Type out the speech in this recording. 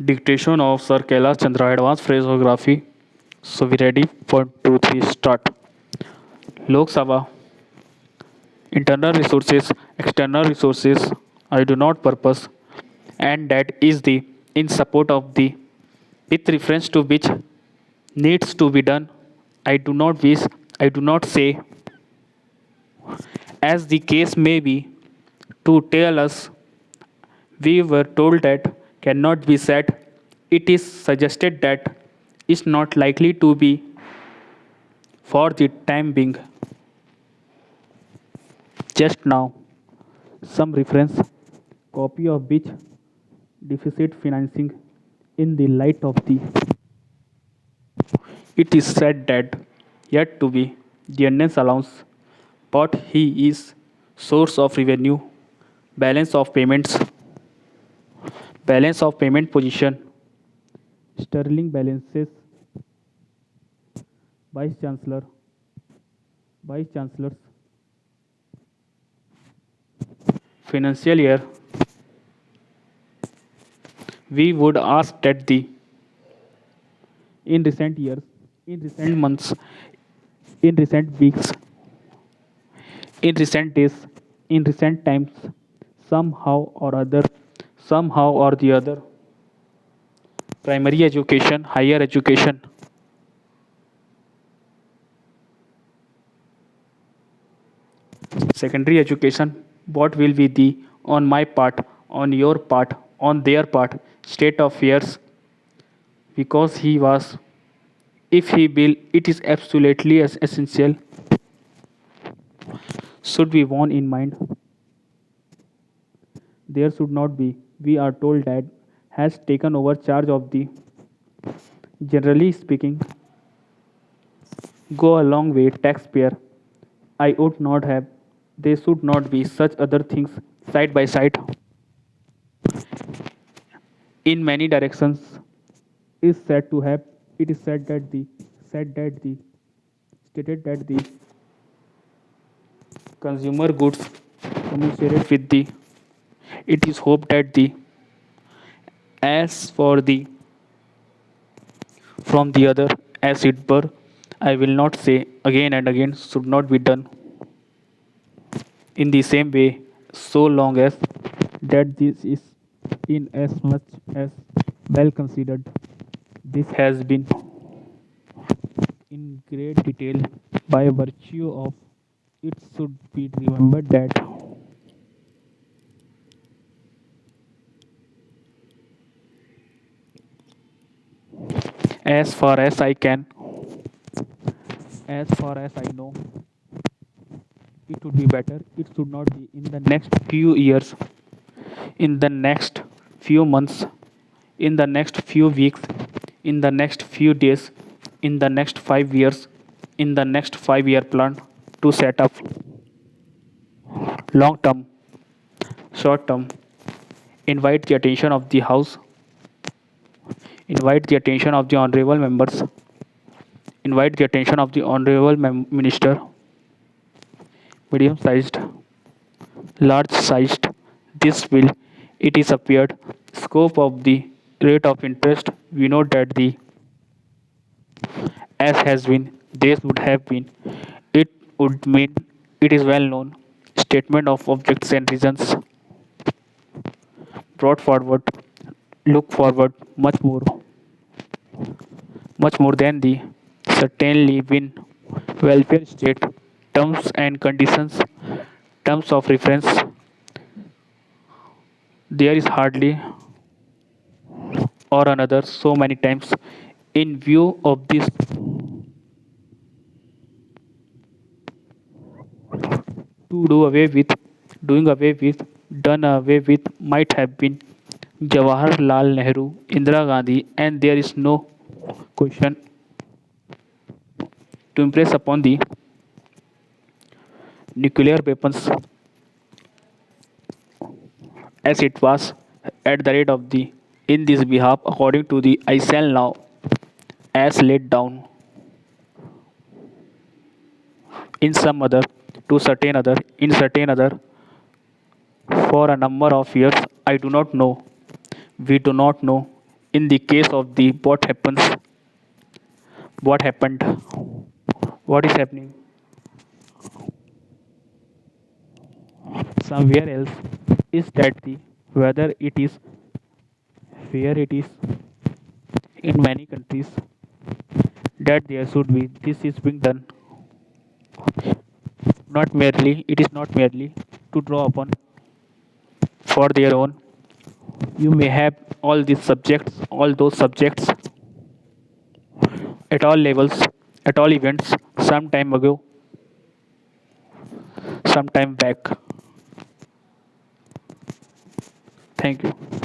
Dictation of Sir Kailash Chandra, Advanced Phraseography. So we ready for 2, 3, start. Lok Sabha, internal resources, external resources, I do not purpose, and that is the in support of the with reference to which needs to be done. I do not wish, I do not say, as the case may be, to tell us we were told that cannot be said. It is suggested that is not likely to be for the time being. Just now, some reference copy of which deficit financing in the light of the it is said that yet to be the earnings allowance but he is source of revenue balance of payments balance of payment position sterling balances vice chancellor vice chancellors financial year we would ask that the in recent years in recent months in recent weeks in recent days in recent times somehow or other somehow or the other primary education higher education secondary education what will be the on my part on your part on their part state of affairs because he was if he will it is absolutely as essential should be borne in mind there should not be we are told that has taken over charge of the generally speaking go a long way taxpayer I would not have they should not be such other things side by side in many directions is said to have it is said that the stated that the consumer goods commensurate with the it is hoped that the as for the from the other as it were I will not say again and again should not be done in the same way so long as that this is in as much as well considered this has been in great detail by virtue of it should be remembered that as far as I can as far as I know it would be better it should not be in the next few years in the next few months in the next few weeks in the next few days in the next 5 years in the next 5-year plan to set up long term short term invite the attention of the house invite the attention of the honorable members invite the attention of the honorable minister medium sized large sized this will it is appeared scope of the rate of interest we know that the as has been this would have been it would mean it is well known statement of objects and reasons brought forward look forward much more than the certainly win welfare state terms and conditions terms of reference there is hardly or another so many times in view of this to do away with doing away with done away with might have been Jawaharlal Nehru Indira Gandhi and there is no question to impress upon the nuclear weapons as it was at the rate of the in this behalf according to the I shall now as laid down in some other to certain other in certain other for a number of years I do not know we do not know in the case of the what happened, what is happening somewhere else is that the whether it is where it is in many countries that there should be this is being done not merely it is not merely to draw upon for their own. You may have all those subjects at all levels, at all events, some time ago, some time back. Thank you.